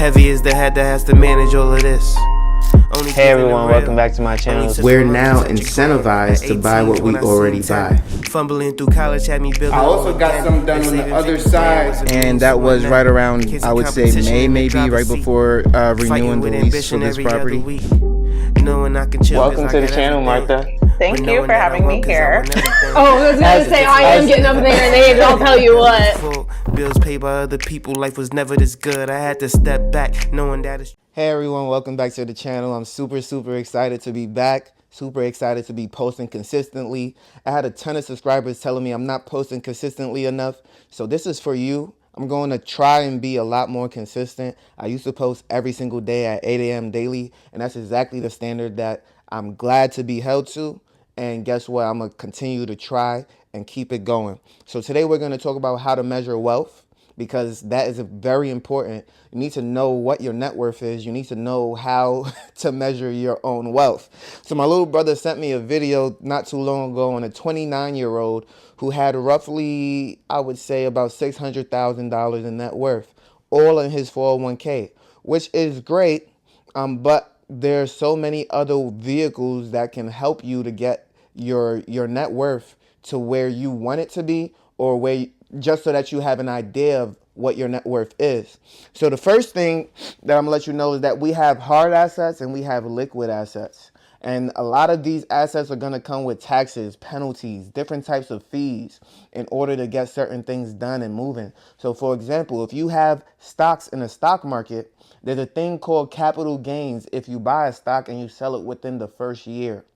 Heavy is the head that has to manage all of this. Hey everyone, welcome back to my channel. We're now incentivized to buy what we already buy. Fumbling through college had me building. I also got some done on the other side. And that was right around, I would say, May maybe, right before renewing the lease for this property. Welcome to the channel, Martha. Thank you for having me here. Oh, I was going to say, I am getting up in their names, I'll tell you what. Bills paid by other people, life was never this good. I had to step back, knowing that it's... Hey everyone, welcome back to the channel. I'm super excited to be back. Super excited to be posting consistently. I had a ton of subscribers telling me I'm not posting consistently enough. So this is for you. I'm going to try and be a lot more consistent. I used to post every single day at 8 a.m. daily, and that's exactly the standard that I'm glad to be held to. And guess what? I'm going to continue to try and keep it going. So today we're going to talk about how to measure wealth, because that is very important. You need to know what your net worth is. You need to know how to measure your own wealth. So my little brother sent me a video not too long ago on a 29-year-old who had roughly, I would say, about $600,000 in net worth, all in his 401k, which is great, but there's so many other vehicles that can help you to get your net worth to where you want it to be, or where just so that you have an idea of what your net worth is. So the first thing that I'm gonna let you know is that we have hard assets and we have liquid assets. And a lot of these assets are gonna come with taxes, penalties, different types of fees in order to get certain things done and moving. So for example, if you have stocks in the stock market, there's a thing called capital gains if you buy a stock and you sell it within the first year,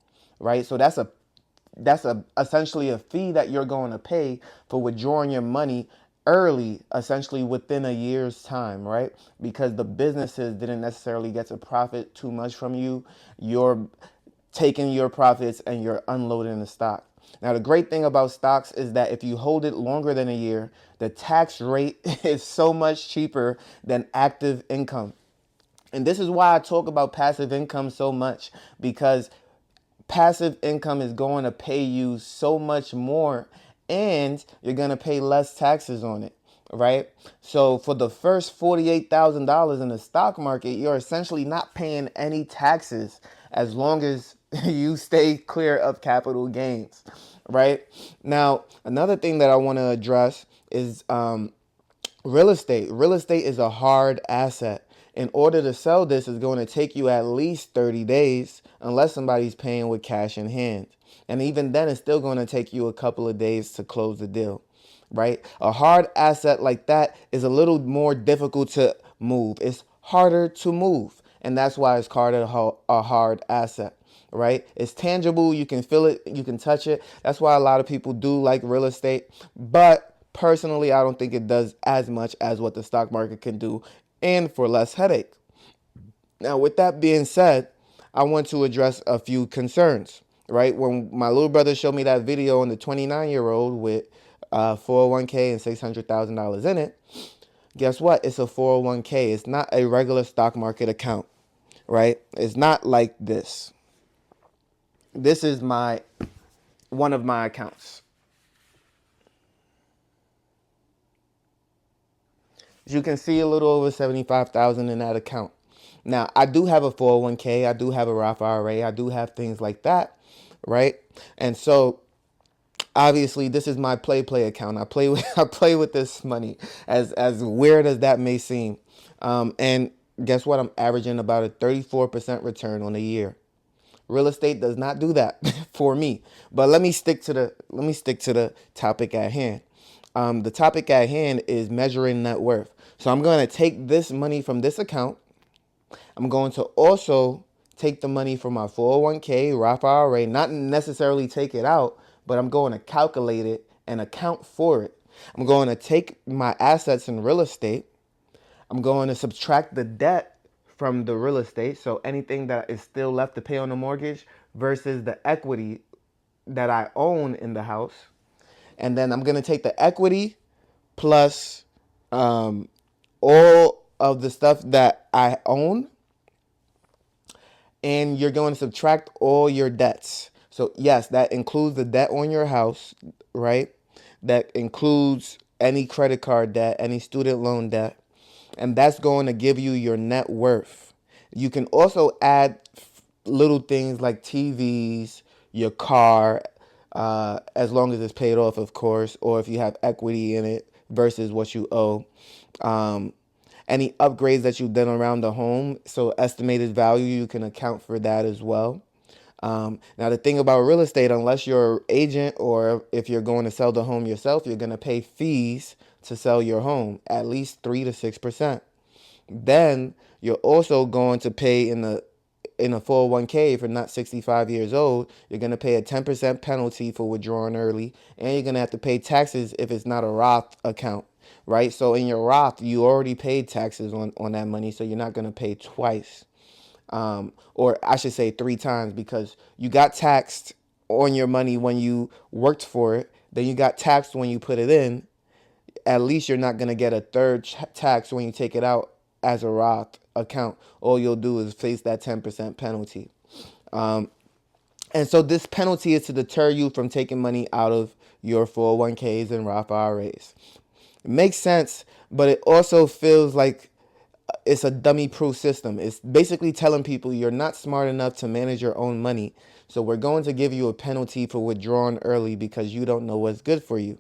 right? So that's essentially a fee that you're going to pay for withdrawing your money early, essentially within a year's time, right? Because the businesses didn't necessarily get to profit too much from you. You're taking your profits and you're unloading the stock. Now, the great thing about stocks is that if you hold it longer than a year, the tax rate is so much cheaper than active income. And this is why I talk about passive income so much, because passive income is going to pay you so much more, and you're going to pay less taxes on it, right? So for the first $48,000 in the stock market, you're essentially not paying any taxes as long as you stay clear of capital gains, right? Now, another thing that I want to address is real estate. Real estate is a hard asset. In order to sell this, is going to take you at least 30 days unless somebody's paying with cash in hand. And even then, it's still going to take you a couple of days to close the deal, right? A hard asset like that is a little more difficult to move. It's harder to move. And that's why it's called a hard asset, right? It's tangible. You can feel it. You can touch it. That's why a lot of people do like real estate. But personally, I don't think it does as much as what the stock market can do, and for less headache. Now, with that being said, I want to address a few concerns, right? When my little brother showed me that video on the 29-year-old with 401k and $600,000 in it, guess what? It's a 401k. It's not a regular stock market account, right? It's not like this. This is one of my accounts. As you can see, a little over $75,000 in that account. Now, I do have a 401k. I do have a Roth IRA. I do have things like that, right? And so, obviously, this is my play account. I play with this money, as weird as that may seem. And guess what? I'm averaging about a 34% return on a year. Real estate does not do that for me. But let me stick to the topic at hand. The topic at hand is measuring net worth. So I'm going to take this money from this account. I'm going to also take the money from my 401k, Roth IRA, not necessarily take it out, but I'm going to calculate it and account for it. I'm going to take my assets in real estate. I'm going to subtract the debt from the real estate. So anything that is still left to pay on the mortgage versus the equity that I own in the house. And then I'm going to take the equity plus all of the stuff that I own. And you're going to subtract all your debts. So yes, that includes the debt on your house, right? That includes any credit card debt, any student loan debt. and that's going to give you your net worth. You can also add little things like TVs, your car, as long as it's paid off, of course, or if you have equity in it versus what you owe. Any upgrades that you've done around the home, so estimated value, you can account for that as well. Now, the thing about real estate, unless you're an agent or if you're going to sell the home yourself, you're going to pay fees to sell your home, at least 3 to 6%. Then you're also going to pay in a 401k if you're not 65 years old. You're going to pay a 10% penalty for withdrawing early, and you're going to have to pay taxes if it's not a Roth account, right? So in your Roth, you already paid taxes on that money, so you're not going to pay twice. Or I should say 3 times, because you got taxed on your money when you worked for it, then you got taxed when you put it in. At least you're not going to get a third tax when you take it out as a Roth account. All you'll do is face that 10% penalty. And so this penalty is to deter you from taking money out of your 401ks and Roth IRAs. It makes sense, but it also feels like it's a dummy-proof system. It's basically telling people you're not smart enough to manage your own money, so we're going to give you a penalty for withdrawing early because you don't know what's good for you,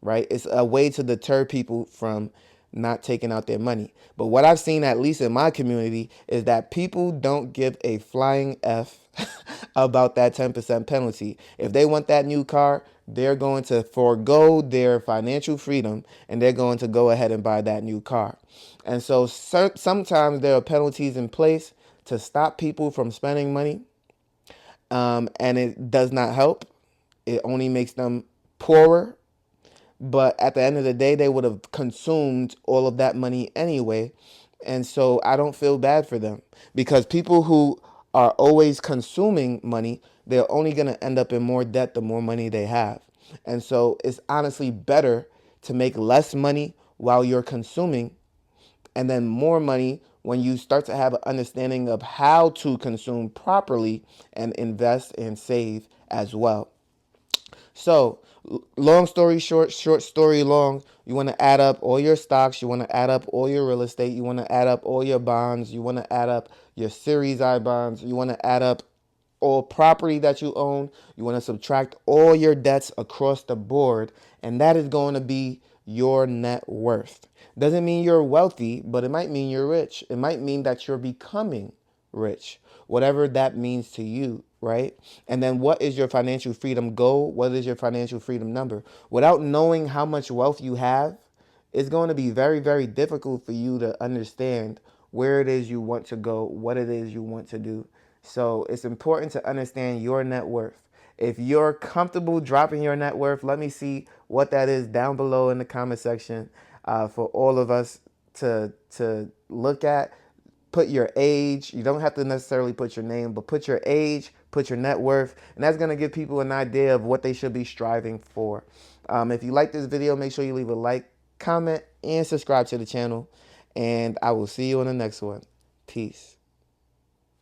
right? It's a way to deter people from not taking out their money. But what I've seen, at least in my community, is that people don't give a flying F about that 10% penalty. If they want that new car, they're going to forego their financial freedom and they're going to go ahead and buy that new car. And so sometimes there are penalties in place to stop people from spending money, and it does not help. It only makes them poorer. But at the end of the day, they would have consumed all of that money anyway. And so I don't feel bad for them, because people who are always consuming money, they're only going to end up in more debt the more money they have. And so it's honestly better to make less money while you're consuming, and then more money when you start to have an understanding of how to consume properly and invest and save as well. So, long story short, short story long, you want to add up all your stocks, you want to add up all your real estate, you want to add up all your bonds, you want to add up your Series I bonds, you want to add up all property that you own, you want to subtract all your debts across the board, and that is going to be your net worth. Doesn't mean you're wealthy, but it might mean you're rich. It might mean that you're becoming rich, whatever that means to you, right? And then what is your financial freedom goal? What is your financial freedom number? Without knowing how much wealth you have, it's going to be very, very difficult for you to understand where it is you want to go, what it is you want to do. So it's important to understand your net worth. If you're comfortable dropping your net worth, let me see what that is down below in the comment section, for all of us to look at. Put your age. You don't have to necessarily put your name, but put your age, put your net worth, and that's going to give people an idea of what they should be striving for. If you like this video, make sure you leave a like, comment, and subscribe to the channel, and I will see you on the next one. Peace.